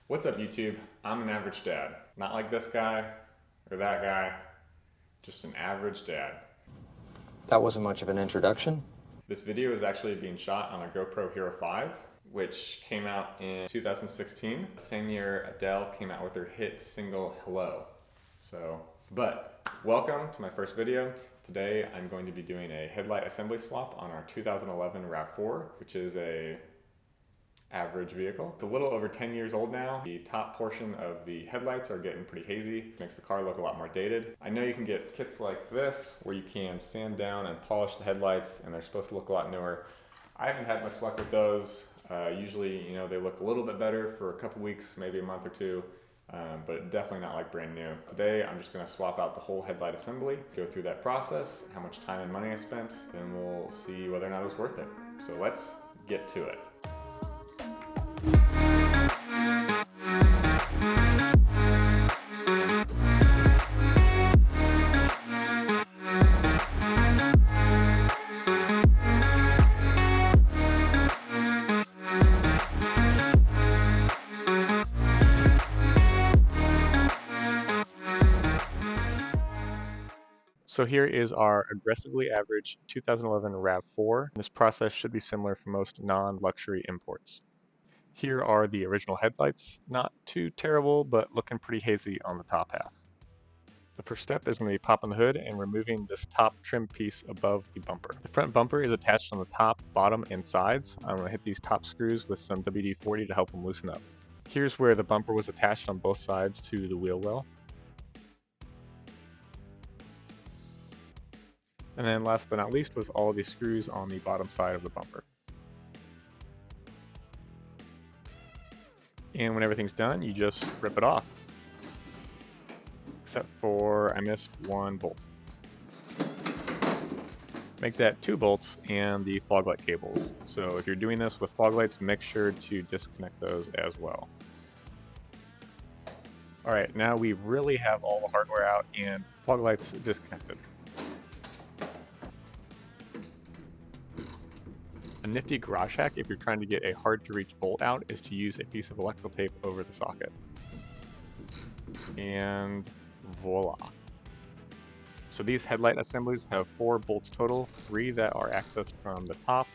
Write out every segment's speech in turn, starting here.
What's up YouTube? I'm an average dad. Not like this guy or that guy, just an average dad. That wasn't much of an introduction. This video is actually being shot on a GoPro Hero 5, which came out in 2016. Same year Adele came out with her hit single Hello. But welcome to my first video. Today I'm going to be doing a headlight assembly swap on our 2011 Rav4, which is a average vehicle. It's a little over 10 years old now. The top portion of the headlights are getting pretty hazy, makes the car look a lot more dated. I know you can get kits like this where you can sand down and polish the headlights and they're supposed to look a lot newer. I haven't had much luck with those. Usually, they look a little bit better for a couple weeks, maybe a month or two, but definitely not like brand new. Today, I'm just gonna swap out the whole headlight assembly, go through that process, how much time and money I spent, then we'll see whether or not it was worth it. So let's get to it. So here is our aggressively average 2011 RAV4. This process should be similar for most non-luxury imports. Here are the original headlights. Not too terrible, but looking pretty hazy on the top half. The first step is going to be popping the hood and removing this top trim piece above the bumper. The front bumper is attached on the top, bottom, and sides. I'm going to hit these top screws with some WD-40 to help them loosen up. Here's where the bumper was attached on both sides to the wheel well. And then last but not least was all of these screws on the bottom side of the bumper. And when everything's done, you just rip it off. Except for I missed one bolt. Make that 2 bolts and the fog light cables. So if you're doing this with fog lights, make sure to disconnect those as well. Alright, now we really have all the hardware out and fog lights disconnected. A nifty garage hack if you're trying to get a hard to reach bolt out is to use a piece of electrical tape over the socket. And voila. So these headlight assemblies have 4 bolts total, 3 that are accessed from the top,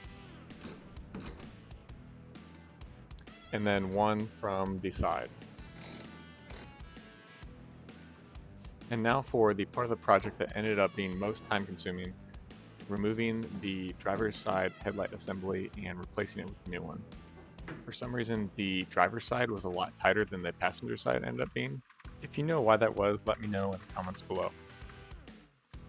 and then 1 from the side. And now for the part of the project that ended up being most time consuming, removing the driver's side headlight assembly and replacing it with a new one. For some reason, the driver's side was a lot tighter than the passenger side ended up being. If you know why that was, let me know in the comments below.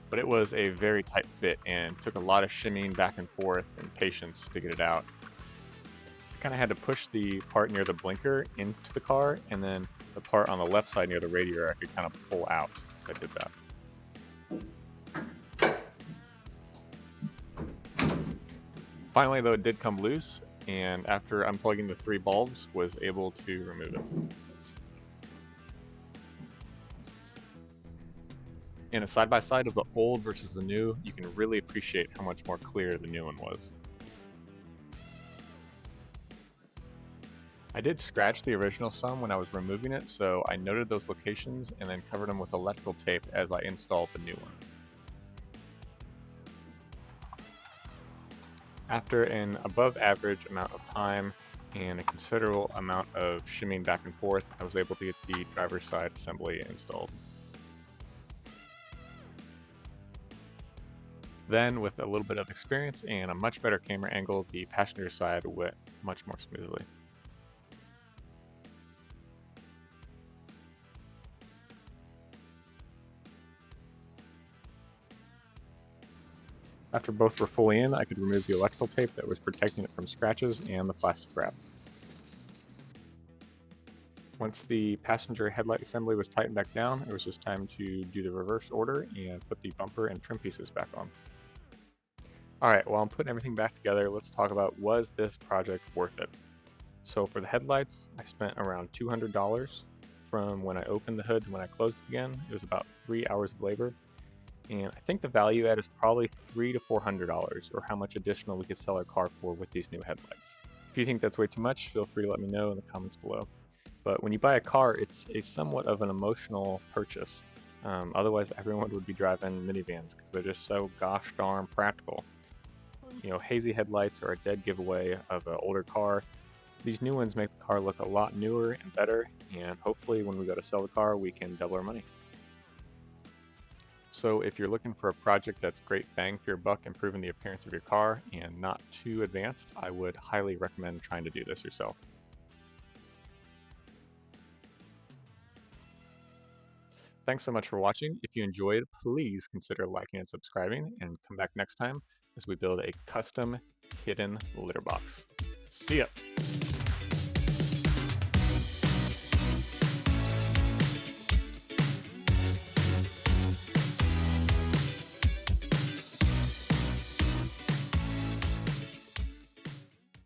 But it was a very tight fit and took a lot of shimmying back and forth and patience to get it out. I kind of had to push the part near the blinker into the car, and then the part on the left side near the radiator I could kind of pull out as I did that. Finally, though, it did come loose, and after unplugging the 3 bulbs, was able to remove it. In a side-by-side of the old versus the new, you can really appreciate how much more clear the new one was. I did scratch the original some when I was removing it, so I noted those locations and then covered them with electrical tape as I installed the new one. After an above average amount of time and a considerable amount of shimmying back and forth, I was able to get the driver's side assembly installed. Then, with a little bit of experience and a much better camera angle, the passenger side went much more smoothly. After both were fully in, I could remove the electrical tape that was protecting it from scratches and the plastic wrap. Once the passenger headlight assembly was tightened back down, it was just time to do the reverse order and put the bumper and trim pieces back on. Alright, while I'm putting everything back together, let's talk about, was this project worth it? So for the headlights, I spent around $200. From when I opened the hood to when I closed it again, it was about 3 hours of labor. And I think the value add is probably $300 to $400, or how much additional we could sell our car for with these new headlights. If you think that's way too much, feel free to let me know in the comments below. But when you buy a car, it's a somewhat of an emotional purchase. Otherwise, everyone would be driving minivans because they're just so gosh darn practical. You know, hazy headlights are a dead giveaway of an older car. These new ones make the car look a lot newer and better, and hopefully when we go to sell the car, we can double our money. So if you're looking for a project that's great bang for your buck, improving the appearance of your car and not too advanced, I would highly recommend trying to do this yourself. Thanks so much for watching. If you enjoyed, please consider liking and subscribing, and come back next time as we build a custom hidden litter box. See ya!